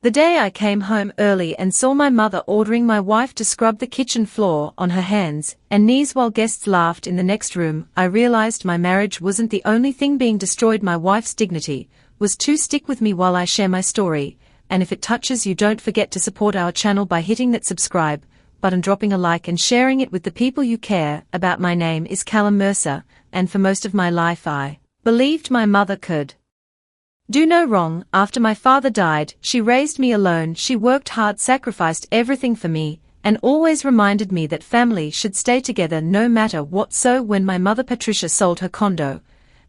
The day I came home early and saw my mother ordering my wife to scrub the kitchen floor on her hands and knees while guests laughed in the next room, I realized my marriage wasn't the only thing being destroyed. My wife's dignity was to stick with me while I share my story, and if it touches you, don't forget to support our channel by hitting that subscribe button, dropping a like and sharing it with the people you care about. My name is Callum Mercer, and for most of my life I believed my mother could do no wrong. After my father died, she raised me alone. She worked hard, sacrificed everything for me, and always reminded me that family should stay together no matter what. So when my mother Patricia sold her condo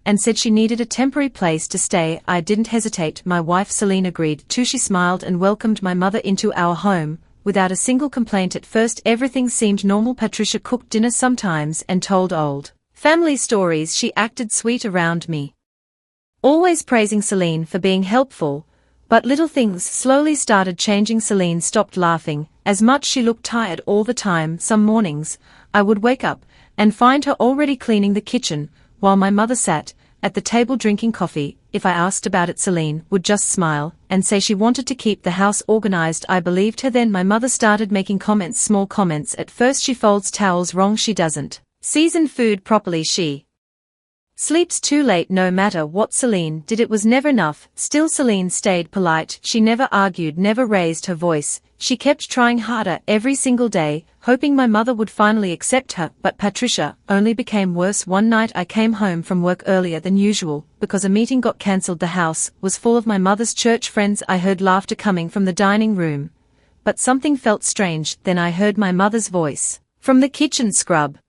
and said she needed a temporary place to stay, I didn't hesitate. My wife Celine agreed too. She smiled and welcomed my mother into our home without a single complaint. At first everything seemed normal. Patricia cooked dinner sometimes and told old family stories. She acted sweet around me, always praising Celine for being helpful, but little things slowly started changing. Celine stopped laughing as much. She looked tired all the time. Some mornings, I would wake up and find her already cleaning the kitchen, while my mother sat at the table drinking coffee. If I asked about it, Celine would just smile and say she wanted to keep the house organized. I believed her then. My mother started making comments, small comments. At first, she folds towels wrong, she doesn't season food properly, she sleeps too late. No matter what Celine did, it was never enough. Still Celine stayed polite. She never argued, never raised her voice. She kept trying harder every single day, hoping my mother would finally accept her. But Patricia only became worse. One night I came home from work earlier than usual because a meeting got cancelled. The house was full of my mother's church friends. I heard laughter coming from the dining room, but something felt strange. Then I heard my mother's voice from the kitchen. Scrub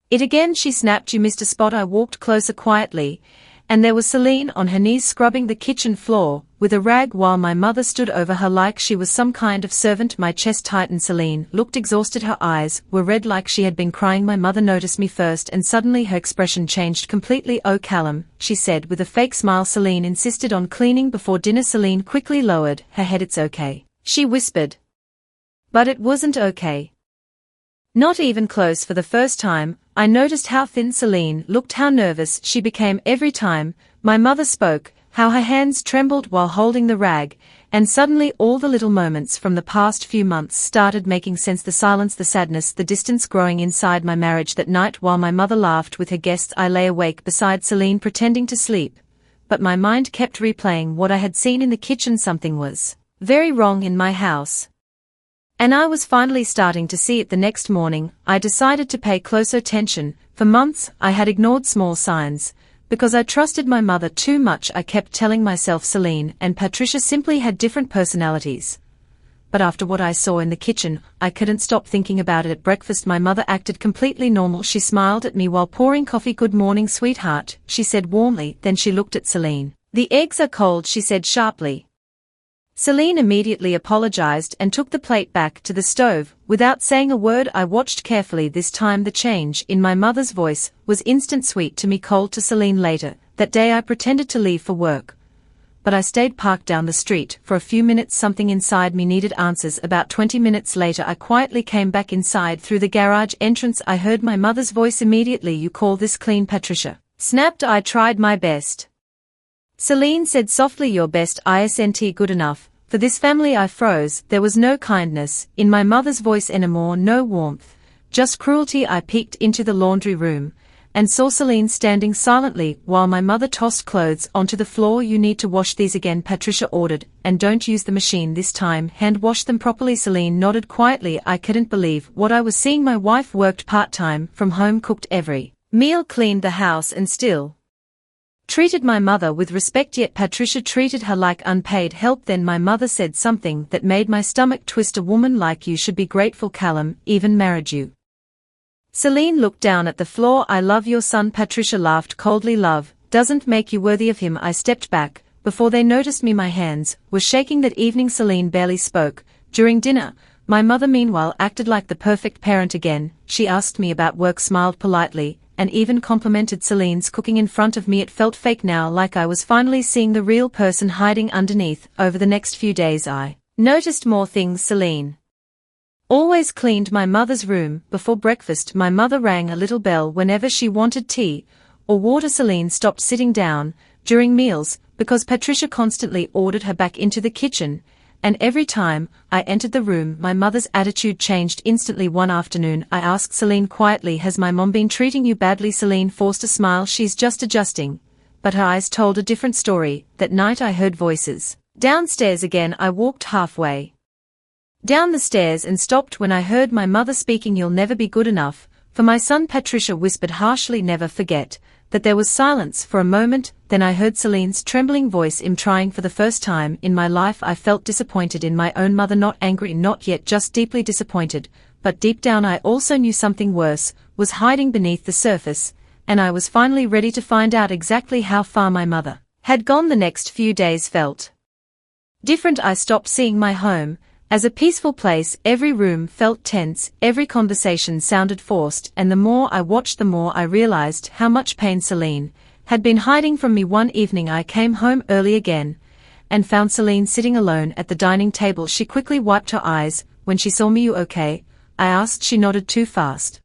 it again, she snapped. You missed a spot. I walked closer quietly, and there was Celine on her knees scrubbing the kitchen floor with a rag while my mother stood over her like she was some kind of servant. My chest tightened. Celine looked exhausted. Her eyes were red like she had been crying. My mother noticed me first and suddenly her expression changed completely. Oh Callum, she said with a fake smile. Celine insisted on cleaning before dinner. Celine quickly lowered her head. It's okay, she whispered. But it wasn't okay. Not even close. For the first time, I noticed how thin Celine looked, how nervous she became every time my mother spoke, how her hands trembled while holding the rag, and suddenly all the little moments from the past few months started making sense. The silence, the sadness, the distance growing inside my marriage. That night while my mother laughed with her guests, I lay awake beside Celine pretending to sleep, but my mind kept replaying what I had seen in the kitchen. Something was very wrong in my house, and I was finally starting to see it. The next morning, I decided to pay closer attention. For months, I had ignored small signs, because I trusted my mother too much. I kept telling myself Celine and Patricia simply had different personalities. But after what I saw in the kitchen, I couldn't stop thinking about it. At breakfast, my mother acted completely normal. She smiled at me while pouring coffee. Good morning, sweetheart, she said warmly. Then she looked at Celine. The eggs are cold, she said sharply. Celine immediately apologized and took the plate back to the stove. Without saying a word, I watched carefully. This time the change in my mother's voice was instant. Sweet to me, cold to Celine. Later that day I pretended to leave for work, but I stayed parked down the street for a few minutes. Something inside me needed answers. About 20 minutes later I quietly came back inside. Through the garage entrance I heard my mother's voice immediately. You call this clean, Patricia snapped. I tried my best, Celine said softly. Your best isn't good enough for this family. I froze. There was no kindness in my mother's voice anymore, no warmth, just cruelty. I peeked into the laundry room and saw Celine standing silently while my mother tossed clothes onto the floor. You need to wash these again, Patricia ordered, and don't use the machine this time. Hand wash them properly. Celine nodded quietly. I couldn't believe what I was seeing. My wife worked part-time from home, cooked every meal, cleaned the house, and still treated my mother with respect, yet Patricia treated her like unpaid help. Then my mother said something that made my stomach twist. A woman like you should be grateful Callum even married you. Celine looked down at the floor. I love your son, Patricia laughed coldly. Love doesn't make you worthy of him. I stepped back before they noticed me. My hands were shaking. That evening Celine barely spoke during dinner. My mother meanwhile acted like the perfect parent again. She asked me about work, smiled politely, and even complimented Celine's cooking in front of me. It felt fake now, like I was finally seeing the real person hiding underneath. Over the next few days I noticed more things. Celine always cleaned my mother's room before breakfast. My mother rang a little bell whenever she wanted tea or water. Celine stopped sitting down during meals because Patricia constantly ordered her back into the kitchen, And every time I entered the room, my mother's attitude changed instantly. One afternoon, I asked Celine quietly, "Has my mom been treating you badly?" Celine forced a smile. "She's just adjusting." But her eyes told a different story. That night I heard voices downstairs again. I walked halfway down the stairs and stopped when I heard my mother speaking. "You'll never be good enough for my son," Patricia whispered harshly. Never forget that. There was silence for a moment, then I heard Celine's trembling voice. "I'm trying." For the first time in my life I felt disappointed in my own mother, not angry, not yet, just deeply disappointed. But deep down I also knew something worse was hiding beneath the surface, and I was finally ready to find out exactly how far my mother had gone. The next few days felt different. I stopped seeing my home as a peaceful place. Every room felt tense, every conversation sounded forced, and the more I watched the more I realized how much pain Celine had been hiding from me. One evening I came home early again and found Celine sitting alone at the dining table. She quickly wiped her eyes when she saw me. "You okay?" I asked. She nodded. "Too fast.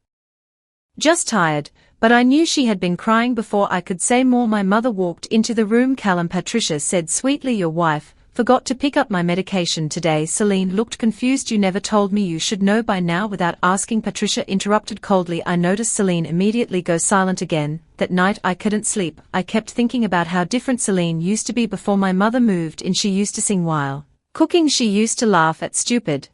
Just tired." But I knew she had been crying before I could say more. My mother walked into the room. "Callum," Patricia said sweetly, "your wife forgot to pick up my medication today." Celine looked confused. "You never told me. You should know by now." Without asking, Patricia interrupted coldly. I noticed Celine immediately go silent again. That night I couldn't sleep. I kept thinking about how different Celine used to be before my mother moved in. She used to sing while cooking. She used to laugh at stupid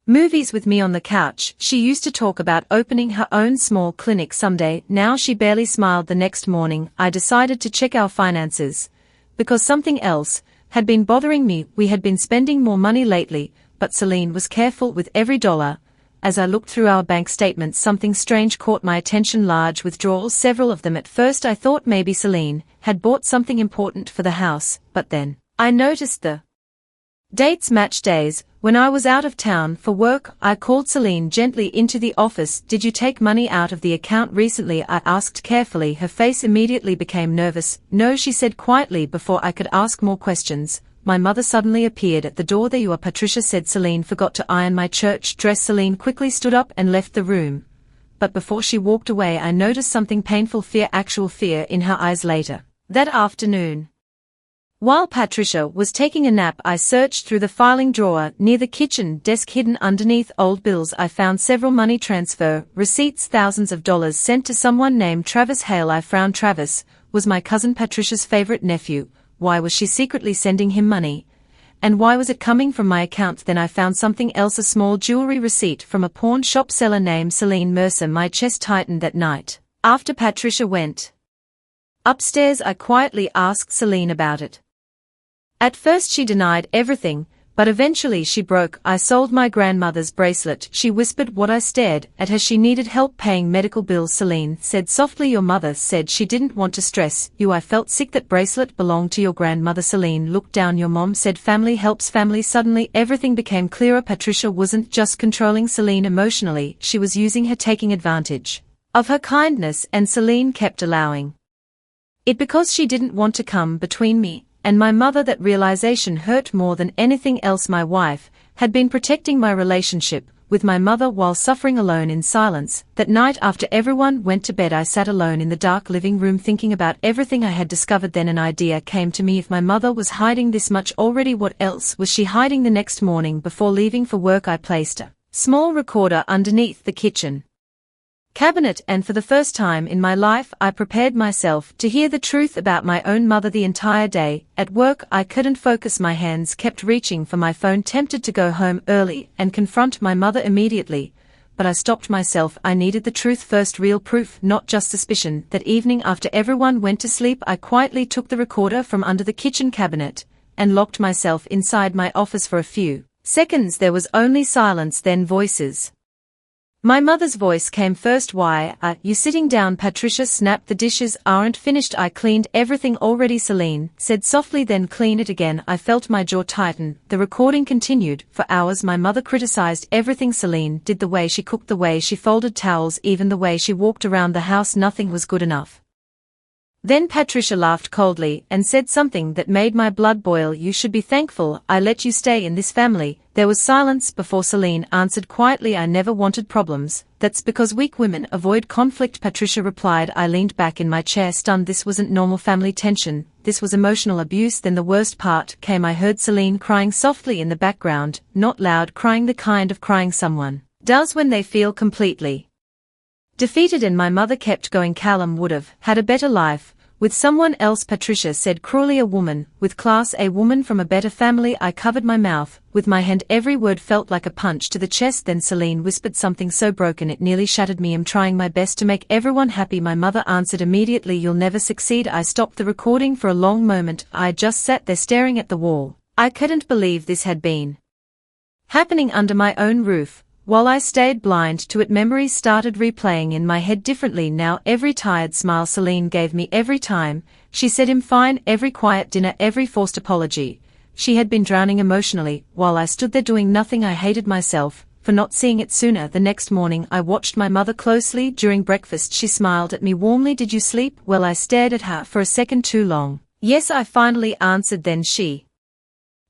movies with me on the couch. She used to talk about opening her own small clinic someday. Now she barely smiled. The next morning I decided to check our finances because something else had been bothering me. We had been spending more money lately, but Celine was careful with every dollar. As I looked through our bank statements, something strange caught my attention. Large withdrawals, several of them. At first I thought maybe Celine had bought something important for the house, but then I noticed the dates matched days when I was out of town for work. I called Celine gently into the office. "Did you take money out of the account recently?" I asked carefully. Her face immediately became nervous. "No," she said quietly. Before I could ask more questions, my mother suddenly appeared at the door. "There you are," Patricia said. "Celine forgot to iron my church dress." Celine quickly stood up and left the room. But before she walked away I noticed something painful. Fear, actual fear in her eyes. Later that afternoon, while Patricia was taking a nap, I searched through the filing drawer near the kitchen desk. Hidden underneath old bills I found several money transfer receipts, thousands of dollars sent to someone named Travis Hale. I frowned. Travis was my cousin Patricia's favorite nephew. Why was she secretly sending him money? And why was it coming from my account? Then I found something else, a small jewelry receipt from a pawn shop seller named Celine Mercer. My chest tightened. That night, after Patricia went upstairs, I quietly asked Celine about it. At first she denied everything, but eventually she broke. "I sold my grandmother's bracelet," she whispered. What? I stared at her. "She needed help paying medical bills," Celine said softly. "Your mother said she didn't want to stress you." I felt sick. "That bracelet belonged to your grandmother." Celine looked down. "Your mom said family helps family." Suddenly everything became clearer. Patricia wasn't just controlling Celine emotionally, she was using her, taking advantage of her kindness, and Celine kept allowing it because she didn't want to come between me and my mother. That realization hurt more than anything else. My wife had been protecting my relationship with my mother while suffering alone in silence. That night after everyone went to bed I sat alone in the dark living room thinking about everything I had discovered. Then an idea came to me. If my mother was hiding this much already, what else was she hiding? The next morning before leaving for work I placed a small recorder underneath the kitchen cabinet, and for the first time in my life I prepared myself to hear the truth about my own mother. The entire day at work I couldn't focus. My hands kept reaching for my phone, tempted to go home early and confront my mother immediately, but I stopped myself. I needed the truth first, real proof, not just suspicion. That evening after everyone went to sleep I quietly took the recorder from under the kitchen cabinet and locked myself inside my office for a few seconds. There was only silence, then voices. My mother's voice came first. "Why are you sitting down?" Patricia snapped. "The dishes aren't finished. I cleaned everything already," Celine said softly. "Then clean it again." I felt my jaw tighten. The recording continued. For hours my mother criticized everything Celine did, the way she cooked, the way she folded towels, even the way she walked around the house. Nothing was good enough. Then Patricia laughed coldly and said something that made my blood boil. "You should be thankful I let you stay in this family." There was silence before Celine answered quietly, "I never wanted problems. That's because weak women avoid conflict," Patricia replied. I leaned back in my chair stunned. This wasn't normal family tension. this was emotional abuse. Then the worst part came. I heard Celine crying softly in the background, not loud crying, the kind of crying someone does when they feel completely defeated, and my mother kept going. Callum would have had a better life with someone else, Patricia said cruelly. A woman with class, a woman from a better family. I covered my mouth with my hand. Every word felt like a punch to the chest. Then Celine whispered something so broken it nearly shattered me. I'm trying my best to make everyone happy, my mother answered immediately. You'll never succeed. I stopped the recording for a long moment. I just sat there staring at the wall. I couldn't believe this had been happening under my own roof. While I stayed blind to it, memories started replaying in my head differently now. Every tired smile Celine gave me, every time she said I'm fine, every quiet dinner, every forced apology. She had been drowning emotionally, while I stood there doing nothing. I hated myself for not seeing it sooner. The next morning I watched my mother closely. During breakfast she smiled at me warmly. Did you sleep well? I stared at her for a second. Too long. Yes, I finally answered. Then she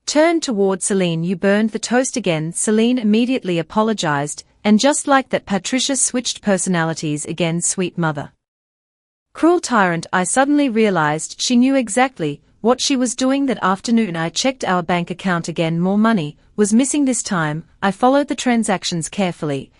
turned toward Celine. You burned the toast again. Celine immediately apologized, and just like that Patricia switched personalities again. Sweet mother. Cruel tyrant. I suddenly realized she knew exactly what she was doing. That afternoon I checked our bank account again. More money was missing this time. I followed the transactions carefully,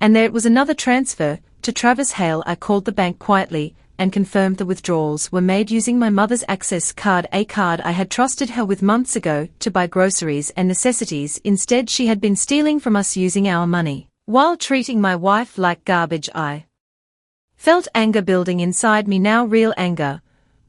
and there it was, another transfer to Travis Hale. I called the bank quietly and confirmed the withdrawals were made using my mother's access card, a card I had trusted her with months ago to buy groceries and necessities. Instead she had been stealing from us, using our money while treating my wife like garbage. I felt anger building inside me now, real anger,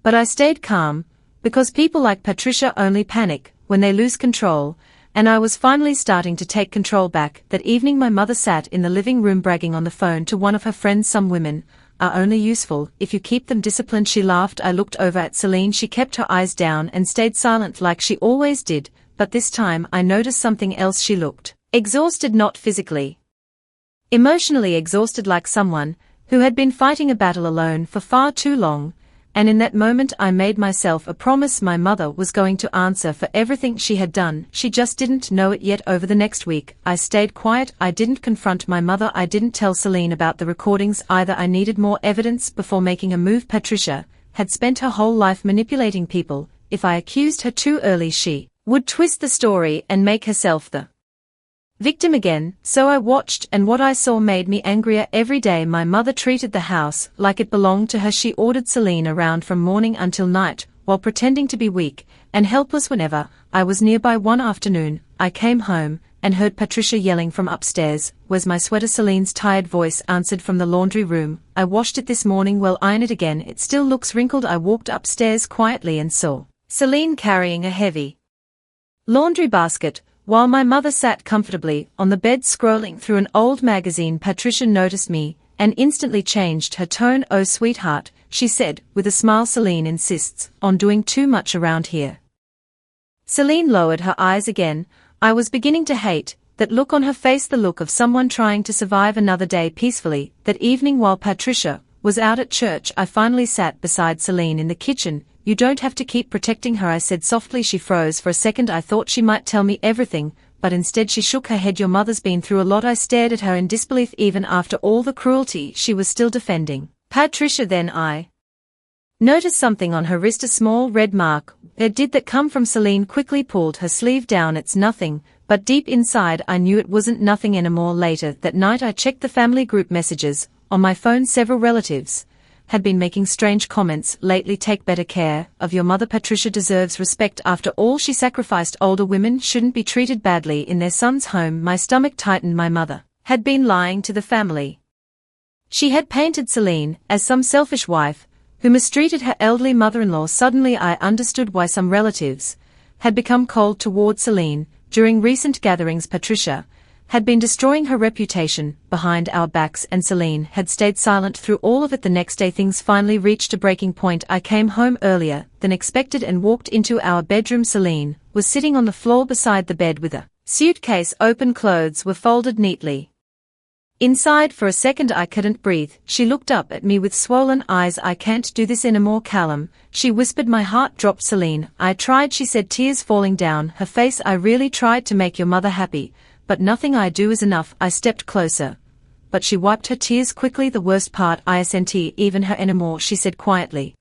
but I stayed calm, because people like Patricia only panic when they lose control, and I was finally starting to take control back. That evening my mother sat in the living room bragging on the phone to one of her friends. Some women are only useful if you keep them disciplined, she laughed. I looked over at Celine. She kept her eyes down and stayed silent like she always did, but this time I noticed something else. She looked exhausted, not physically, emotionally exhausted, like someone who had been fighting a battle alone for far too long. And in that moment I made myself a promise. My mother was going to answer for everything she had done. She just didn't know it yet. Over the next week I stayed quiet. I didn't confront my mother. I didn't tell Celine about the recordings either. I needed more evidence before making a move. Patricia had spent her whole life manipulating people. If I accused her too early she would twist the story and make herself the victim again. So I watched, and what I saw made me angrier every day. My mother treated the house like it belonged to her. She ordered Celine around from morning until night, while pretending to be weak and helpless. Whenever I was nearby, one afternoon, I came home and heard Patricia yelling from upstairs, "Where's my sweater?" Celine's tired voice answered from the laundry room. "I washed it this morning." "Well, iron it again, it still looks wrinkled." I walked upstairs quietly and saw Celine carrying a heavy laundry basket, while my mother sat comfortably on the bed scrolling through an old magazine. Patricia noticed me and instantly changed her tone. "Oh, sweetheart," she said with a smile. "Celine insists on doing too much around here." Celine lowered her eyes again. I was beginning to hate that look on her face, the look of someone trying to survive another day peacefully. That evening while Patricia was out at church, I finally sat beside Celine in the kitchen. "You don't have to keep protecting her," I said softly. She froze for a second. I thought she might tell me everything, but instead she shook her head. "Your mother's been through a lot." I stared at her in disbelief. Even after all the cruelty, she was still defending Patricia. Then I noticed something on her wrist, a small red mark. Where did that come from? Celine quickly pulled her sleeve down. "It's nothing," but deep inside I knew it wasn't nothing anymore. Later that night I checked the family group messages on my phone. Several relatives had been making strange comments lately. "Take better care of your mother. Patricia deserves respect after all she sacrificed. Older women shouldn't be treated badly in their son's home." My stomach tightened. My mother had been lying to the family. She had painted Celine as some selfish wife who mistreated her elderly mother-in-law. Suddenly I understood why some relatives had become cold toward Celine. During recent gatherings Patricia had been destroying her reputation behind our backs, and Celine had stayed silent through all of it. The next day things finally reached a breaking point. I came home earlier than expected and walked into our bedroom. Celine was sitting on the floor beside the bed with a suitcase open. Clothes were folded neatly inside. For a second I couldn't breathe. She looked up at me with swollen eyes. "I can't do this anymore, Callum," she whispered. My heart dropped. "Celine, I tried," she said, tears falling down her face. "I really tried to make your mother happy, but nothing I do is enough." I stepped closer, but she wiped her tears quickly. "The worst part, I isn't even her anymore," she said quietly.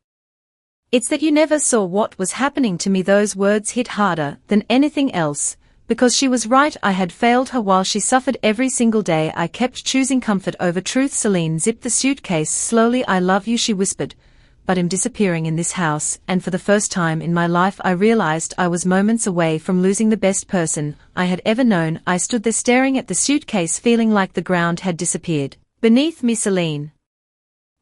It's that you never saw what was happening to me." Those words hit harder than anything else, because she was right. I had failed her while she suffered every single day. I kept choosing comfort over truth. Celine zipped the suitcase slowly. "I love you," she whispered, "but I'm disappearing in this house," and for the first time in my life I realized I was moments away from losing the best person I had ever known. I stood there staring at the suitcase, feeling like the ground had disappeared beneath me. Celine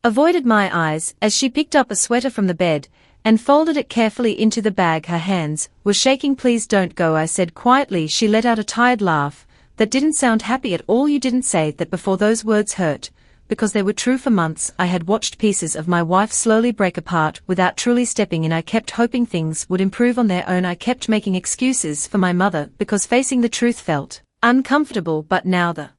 avoided my eyes as she picked up a sweater from the bed and folded it carefully into the bag. Her hands were shaking. "Please don't go," I said quietly. She let out a tired laugh that didn't sound happy at all. "You didn't say that before." Those words hurt, because they were true. For months I had watched pieces of my wife slowly break apart without truly stepping in. I kept hoping things would improve on their own. I kept making excuses for my mother because facing the truth felt uncomfortable, but now the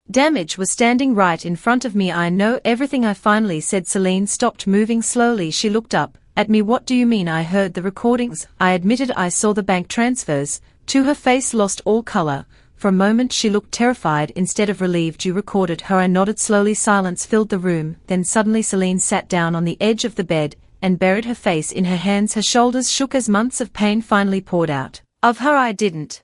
damage was standing right in front of me. "I know everything," I finally said. Celine stopped moving slowly. She looked up at me. "What do you mean?" "I heard the recordings," I admitted. "I saw the bank transfers." To her face lost all color. For a moment she looked terrified instead of relieved. "You recorded her?" I nodded slowly. Silence filled the room. Then suddenly Celine sat down on the edge of the bed and buried her face in her hands. Her shoulders shook as months of pain finally poured out of her. "I didn't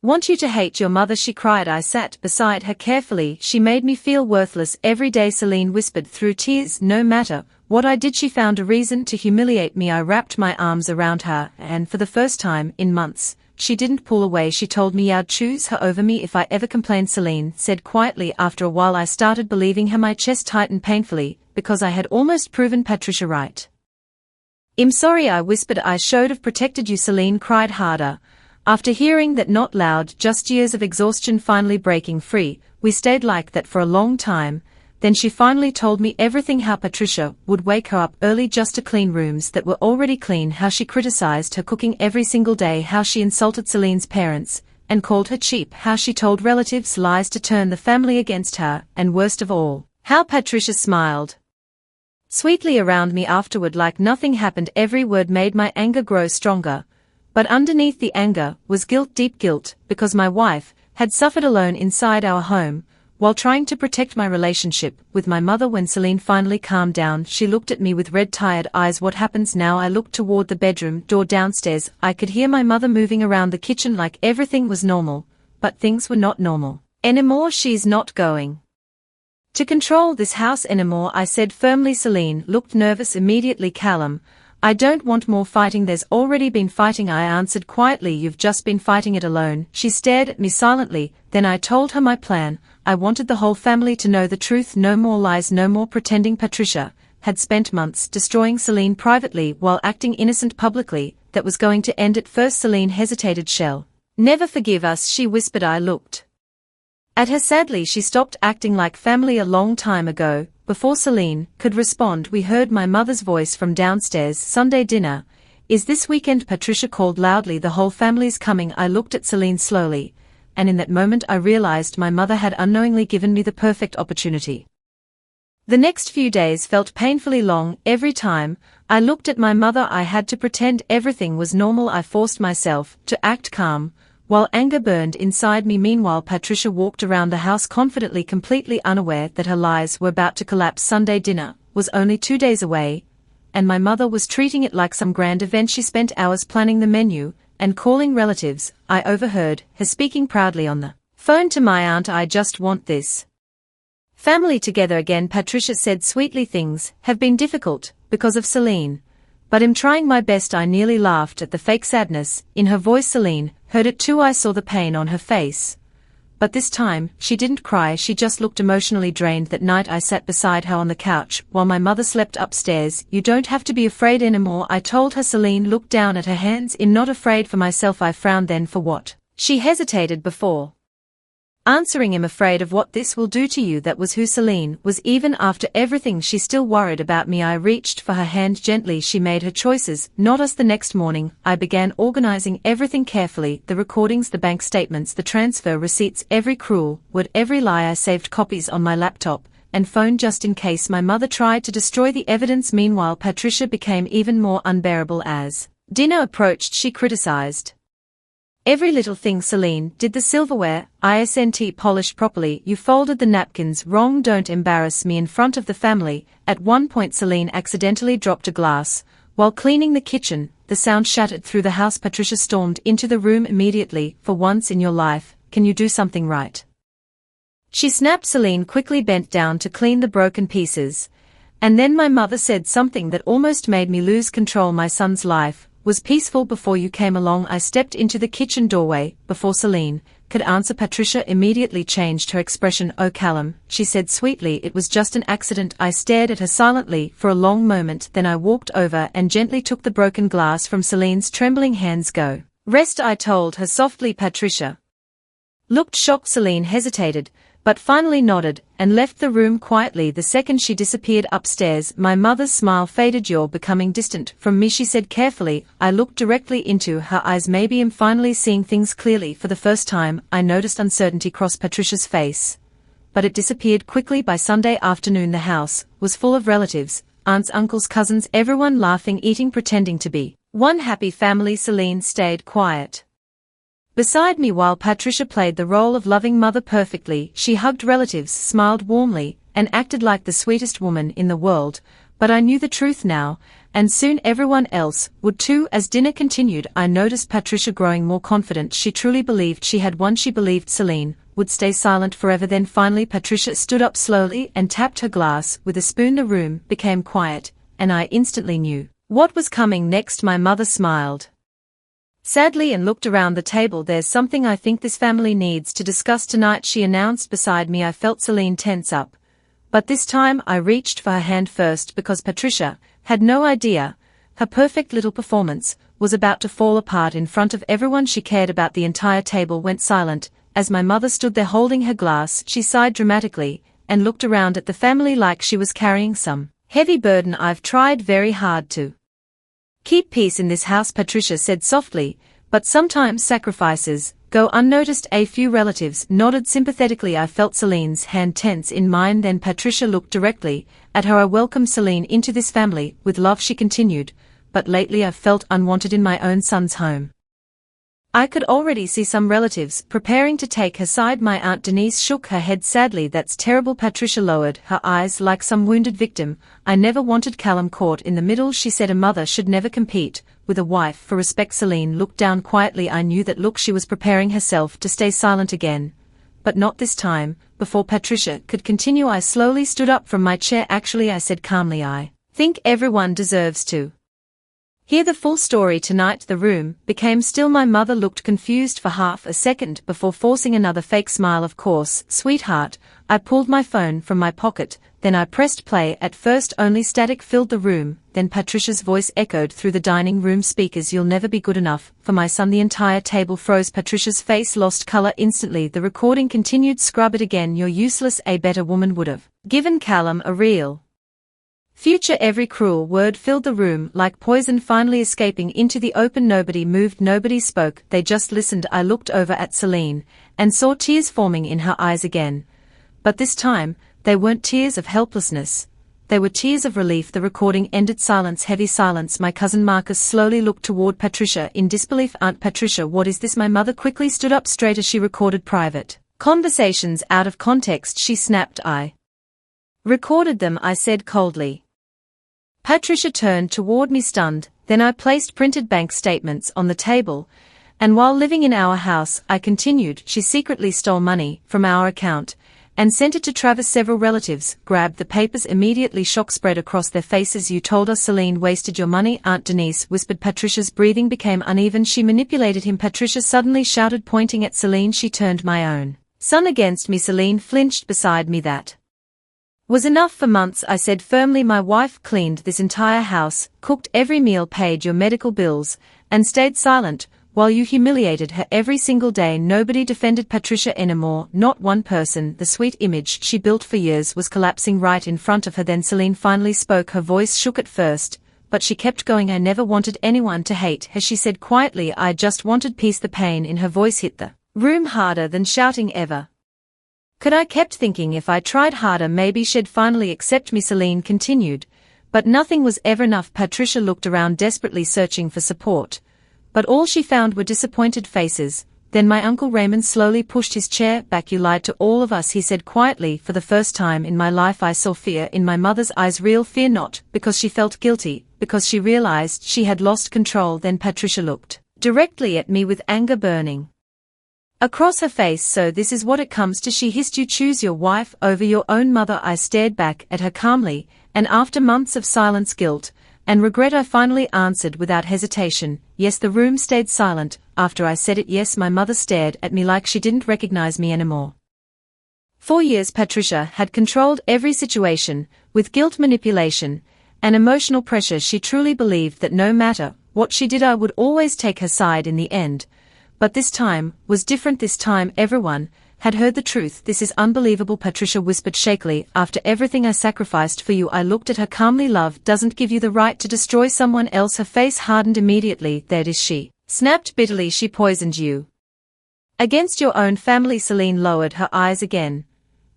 want you to hate your mother," she cried. I sat beside her carefully. "She made me feel worthless every day," Celine whispered through tears. "No matter what I did, she found a reason to humiliate me." I wrapped my arms around her, and for the first time in months, she didn't pull away. She told me I'd choose her over me if I ever complained, Celine said quietly. After a while I started believing her. My chest tightened painfully, because I had almost proven Patricia right. "I'm sorry," I whispered. "I should have protected you." Celine cried harder. After hearing that, not loud, just years of exhaustion finally breaking free. We stayed like that for a long time. Then she finally told me everything: how Patricia would wake her up early just to clean rooms that were already clean, how she criticized her cooking every single day, how she insulted Celine's parents and called her cheap, how she told relatives lies to turn the family against her, and worst of all, how Patricia smiled sweetly around me afterward like nothing happened. Every word made my anger grow stronger. But underneath the anger was guilt, deep guilt, because my wife had suffered alone inside our home, while trying to protect my relationship with my mother. When Celine finally calmed down, she looked at me with red, tired eyes. "What happens now?" I looked toward the bedroom door downstairs. I could hear my mother moving around the kitchen like everything was normal, but things were not normal anymore. "She's not going to control this house anymore," I said firmly. Celine looked nervous, immediately calm. "I don't want more fighting. There's already been fighting," I answered quietly. "You've just been fighting it alone." She stared at me silently. Then I told her my plan. I wanted the whole family to know the truth. No more lies, no more pretending. Patricia had spent months destroying Celine privately while acting innocent publicly. That was going to end. At first Celine hesitated. "Shall never forgive us," she whispered. I looked at her sadly. "She stopped acting like family a long time ago." Before Celine could respond, we heard my mother's voice from downstairs. "Sunday dinner is this weekend," Patricia called loudly. "The whole family's coming." I looked at Celine slowly, and in that moment I realized my mother had unknowingly given me the perfect opportunity. The next few days felt painfully long. Every time I looked at my mother I had to pretend everything was normal. I forced myself to act calm, while anger burned inside me. Meanwhile Patricia walked around the house confidently, completely unaware that her lies were about to collapse. Sunday dinner was only 2 days away, and my mother was treating it like some grand event. She spent hours planning the menu and calling relatives. I overheard her speaking proudly on the phone to my aunt. "I just want this family together again," Patricia said sweetly. "Things have been difficult because of Celine, but I'm trying my best." I nearly laughed at the fake sadness in her voice. Celine heard it too. I saw the pain on her face. But this time, she didn't cry, she just looked emotionally drained. That night I sat beside her on the couch while my mother slept upstairs. "You don't have to be afraid anymore," I told her. Celine looked down at her hands. "I'm not afraid for myself." I frowned. "Then for what?" She hesitated before answering. "I'm afraid of what this will do to you." That was who Celine was. Even after everything, she still worried about me. I reached for her hand gently. "She made her choices, not us." The next morning, I began organizing everything carefully: the recordings, the bank statements, the transfer receipts, every cruel word, every lie. I saved copies on my laptop and phone just in case my mother tried to destroy the evidence. Meanwhile Patricia became even more unbearable. As dinner approached, she criticized Every little thing, Celine. Did the silverware, isn't polished properly? You folded the napkins wrong. Don't embarrass me in front of the family. At one point Celine accidentally dropped a glass. While cleaning the kitchen, the sound shattered through the house. Patricia stormed into the room immediately. For once in your life, can you do something right? She snapped. Celine quickly bent down to clean the broken pieces. And then my mother said something that almost made me lose control. My son's life was peaceful before you came along. I stepped into the kitchen doorway before Celine could answer. Patricia immediately changed her expression. Oh Callum, she said sweetly, it was just an accident. I stared at her silently for a long moment, then I walked over and gently took the broken glass from Celine's trembling hands. Go rest, I told her softly. Patricia looked shocked. Celine hesitated, but finally nodded, and left the room quietly. The second she disappeared upstairs, my mother's smile faded. You're becoming distant from me, she said carefully. I looked directly into her eyes. Maybe I'm finally seeing things clearly for the first time. I noticed uncertainty cross Patricia's face, but it disappeared quickly. By Sunday afternoon the house was full of relatives, aunts, uncles, cousins, everyone laughing, eating, pretending to be one happy family. Celine stayed quiet beside me while Patricia played the role of loving mother perfectly. She hugged relatives, smiled warmly, and acted like the sweetest woman in the world. But I knew the truth now, and soon everyone else would too. As dinner continued, I noticed Patricia growing more confident. She truly believed she had won. She believed Celine would stay silent forever. Then finally Patricia stood up slowly and tapped her glass with a spoon. The room became quiet, and I instantly knew what was coming next. My mother smiled sadly and looked around the table. There's something I think this family needs to discuss tonight, she announced beside me. I felt Celine tense up, but this time I reached for her hand first because Patricia had no idea her perfect little performance was about to fall apart in front of everyone she cared about. The entire table went silent as my mother stood there holding her glass. She sighed dramatically and looked around at the family like she was carrying some heavy burden. I've tried very hard to keep peace in this house, Patricia said softly, but sometimes sacrifices go unnoticed. A few relatives nodded sympathetically. I felt Celine's hand tense in mine. Then Patricia looked directly at her. I welcomed Celine into this family with love, she continued, but lately I've felt unwanted in my own son's home. I could already see some relatives preparing to take her side. My Aunt Denise shook her head sadly. That's terrible. Patricia lowered her eyes like some wounded victim. I never wanted Callum caught in the middle, she said. A mother should never compete with a wife for respect. Celine looked down quietly. I knew that look. She was preparing herself to stay silent again, but not this time. Before Patricia could continue, I slowly stood up from my chair. Actually, I said calmly, I think everyone deserves to hear the full story tonight. The room became still. My mother looked confused for half a second before forcing another fake smile. Of course, sweetheart. I pulled my phone from my pocket, then I pressed play. At first only static filled the room, then Patricia's voice echoed through the dining room speakers. You'll never be good enough for my son. The entire table froze. Patricia's face lost color instantly. The recording continued. Scrub it again. You're useless. A better woman would have given Callum a real future. Every cruel word filled the room like poison, finally escaping into the open. Nobody moved, nobody spoke, they just listened. I looked over at Celine and saw tears forming in her eyes again. But this time, they weren't tears of helplessness. They were tears of relief. The recording ended. Silence, heavy silence. My cousin Marcus slowly looked toward Patricia in disbelief. Aunt Patricia, what is this? My mother quickly stood up straight. As she recorded private conversations out of context, she snapped. I recorded them, I said coldly. Patricia turned toward me stunned. Then I placed printed bank statements on the table, and while living in our house, I continued, she secretly stole money from our account and sent it to Travis. Several relatives grabbed the papers immediately. Shock spread across their faces. You told us Celine wasted your money, Aunt Denise whispered. Patricia's breathing became uneven. She manipulated him, Patricia suddenly shouted, pointing at Celine. She turned my own son against me. Celine flinched beside me. That was enough. For months, I said firmly. My wife cleaned this entire house, cooked every meal, paid your medical bills, and stayed silent while you humiliated her every single day. Nobody defended Patricia anymore, not one person. The sweet image she built for years was collapsing right in front of her. Then Celine finally spoke. Her voice shook at first, but she kept going. I never wanted anyone to hate her, she said quietly. I just wanted peace. The pain in her voice hit the room harder than shouting ever could. I kept thinking if I tried harder maybe she'd finally accept me, Celine continued, but nothing was ever enough. Patricia looked around desperately, searching for support, But all she found were disappointed faces. Then my Uncle Raymond slowly pushed his chair back. "You lied to all of us," he said quietly. "For the first time in my life I saw fear in my mother's eyes, real fear, not because she felt guilty, because she realized she had lost control." Then Patricia looked directly at me with anger burning across her face. "So this is what it comes to," she hissed. "You choose your wife over your own mother." I stared back at her calmly, and after months of silence, guilt, and regret, I finally answered without hesitation, "Yes." The room stayed silent. After I said it, yes, my mother stared at me like she didn't recognize me anymore. For years Patricia had controlled every situation, with guilt, manipulation, and emotional pressure. She truly believed that no matter what she did, I would always take her side in the end. But this time was different. This time everyone had heard the truth. "This is unbelievable," Patricia whispered shakily. "After everything I sacrificed for you." I looked at her calmly. "Love doesn't give you the right to destroy someone else." Her face hardened immediately. "That is," she snapped bitterly, "she poisoned you against your own family." Celine lowered her eyes again,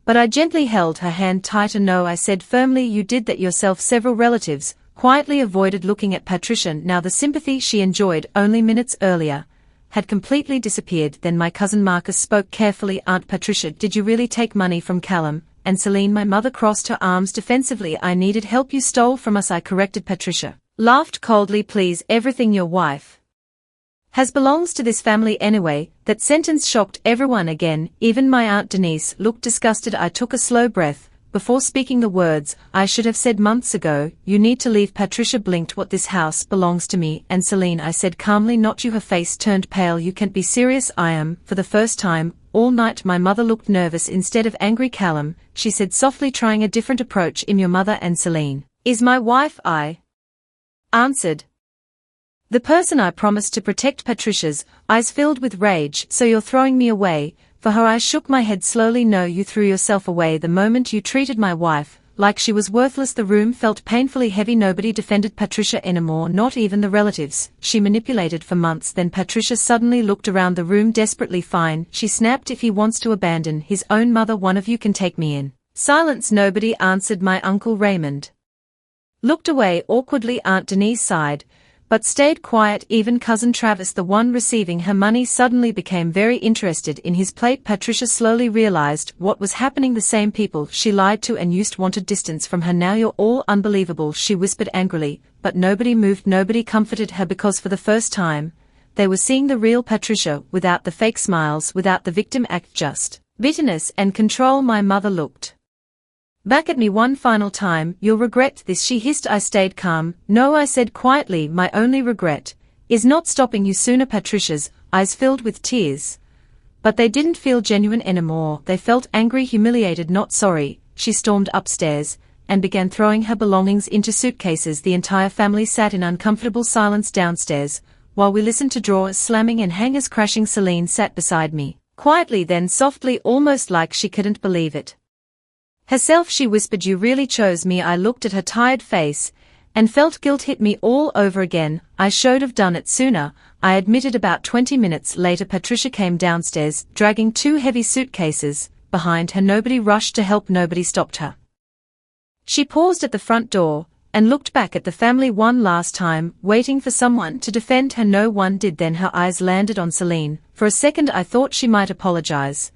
but I gently held her hand tighter. "No," I said firmly, "you did that yourself." Several relatives quietly avoided looking at Patricia. Now the sympathy she enjoyed only minutes earlier had completely disappeared. Then my cousin Marcus spoke carefully. "Aunt Patricia, did you really take money from Callum and Celine?" My mother crossed her arms defensively. "I needed help. You stole from us," I corrected. Patricia laughed coldly. "Please, everything your wife has belongs to this family anyway." That sentence shocked everyone again. Even my Aunt Denise looked disgusted. I took a slow breath before speaking the words I should have said months ago. "You need to leave." Patricia blinked. "What? This house belongs to me and Celine," I said calmly. "Not you." Her face turned pale. "You can't be serious." "I am." For the first time all night my mother looked nervous instead of angry. "Callum," she said softly, trying a different approach. "I'm your mother and Celine is my wife," I answered. "The person I promised to protect." Patricia's eyes filled with rage. "So you're throwing me away for her?" I shook my head slowly. "No, you threw yourself away the moment you treated my wife like she was worthless." The room felt painfully heavy. Nobody defended Patricia anymore, not even the relatives she manipulated for months. Then Patricia suddenly looked around the room desperately. "Fine," she snapped. "If he wants to abandon his own mother, one of you can take me in." Silence. Nobody answered. My Uncle Raymond looked away awkwardly. Aunt Denise sighed, but stayed quiet. Even Cousin Travis, the one receiving her money, suddenly became very interested in his plate. Patricia slowly realized what was happening. The same people she lied to and used wanted distance from her now. "You're all unbelievable," she whispered angrily, but nobody moved. Nobody comforted her, because for the first time they were seeing the real Patricia, without the fake smiles, without the victim act, just bitterness and control. My mother looked back at me one final time. "You'll regret this," she hissed. I stayed calm. "No," I said quietly, "my only regret is not stopping you sooner." Patricia's eyes filled with tears, but they didn't feel genuine anymore. They felt angry, humiliated, not sorry. She stormed upstairs and began throwing her belongings into suitcases. The entire family sat in uncomfortable silence downstairs while we listened to drawers slamming and hangers crashing. Celine sat beside me quietly, then softly, almost like she couldn't believe it herself, she whispered, "You really chose me." I looked at her tired face and felt guilt hit me all over again. "I should have done it sooner," I admitted. About 20 minutes later Patricia came downstairs, dragging 2 heavy suitcases behind her. Nobody rushed to help, nobody stopped her. She paused at the front door and looked back at the family one last time, waiting for someone to defend her. No one did. Then her eyes landed on Celine. For a second I thought she might apologize,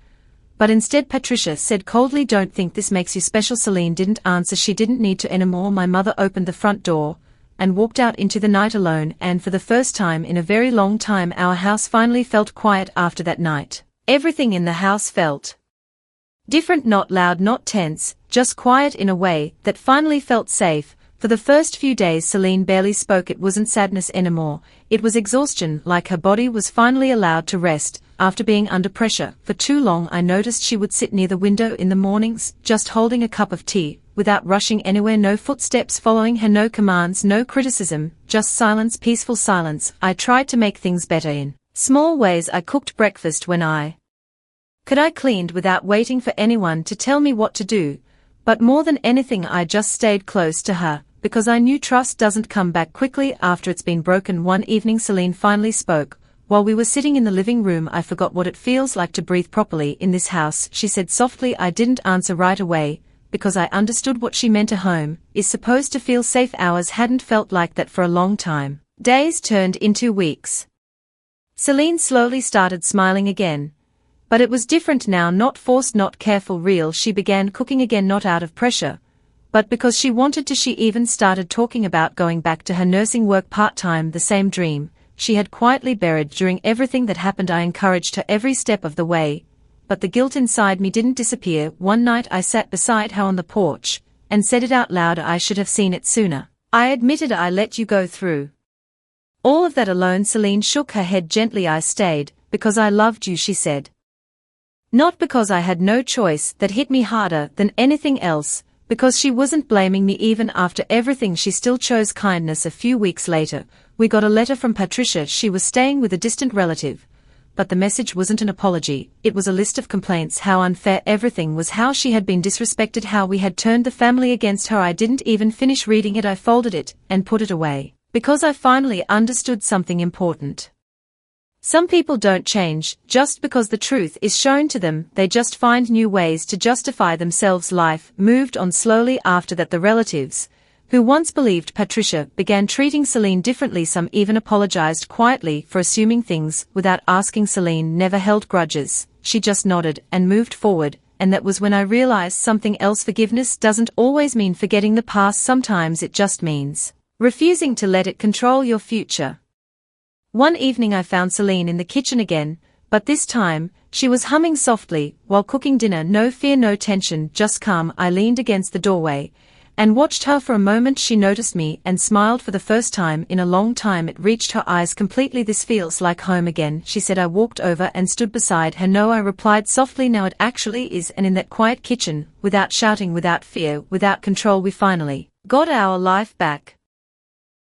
but instead Patricia said coldly, "Don't think this makes you special." Celine didn't answer. She didn't need to anymore. My mother opened the front door and walked out into the night alone, and for the first time in a very long time our house finally felt quiet after that night. Everything in the house felt different, not loud, not tense, just quiet in a way that finally felt safe. For the first few days Celine barely spoke. It wasn't sadness anymore, it was exhaustion, like her body was finally allowed to rest after being under pressure for too long. I noticed she would sit near the window in the mornings, just holding a cup of tea, without rushing anywhere. No footsteps following her, no commands, no criticism, just silence, peaceful silence. I tried to make things better in small ways. I cooked breakfast when I could. I cleaned without waiting for anyone to tell me what to do. But more than anything I just stayed close to her, because I knew trust doesn't come back quickly after it's been broken. One evening Celine finally spoke. While we were sitting in the living room, "I forgot what it feels like to breathe properly in this house," she said softly. I didn't answer right away, because I understood what she meant. A home is supposed to feel safe. Hours hadn't felt like that for a long time. Days turned into weeks. Celine slowly started smiling again. But it was different now, not forced, not careful, real. She began cooking again, not out of pressure, but because she wanted to. She even started talking about going back to her nursing work part-time, the same dream she had quietly buried during everything that happened. I encouraged her every step of the way, but the guilt inside me didn't disappear. One night I sat beside her on the porch and said it out loud. I should have seen it sooner. I admitted I let you go through all of that alone. Celine shook her head gently. I stayed because I loved you, she said. Not because I had no choice. That hit me harder than anything else, because she wasn't blaming me. Even after everything, she still chose kindness. A few weeks later, we got a letter from Patricia. She was staying with a distant relative, but the message wasn't an apology. It was a list of complaints. How unfair everything was, how she had been disrespected, how we had turned the family against her. I didn't even finish reading it. I folded it and put it away, because I finally understood something important. Some people don't change just because the truth is shown to them. They just find new ways to justify themselves. Life moved on slowly after that. The relatives who once believed Patricia began treating Celine differently. Some even apologized quietly for assuming things without asking. Celine never held grudges. She just nodded and moved forward, and that was when I realized something else. Forgiveness doesn't always mean forgetting the past. Sometimes it just means refusing to let it control your future. One evening I found Celine in the kitchen again, but this time, she was humming softly while cooking dinner. No fear, no tension, just calm. I leaned against the doorway and watched her for a moment. She noticed me and smiled for the first time in a long time. It reached her eyes completely. This feels like home again, she said. I walked over and stood beside her. No, I replied softly, now it actually is. And in that quiet kitchen, without shouting, without fear, without control, we finally got our life back.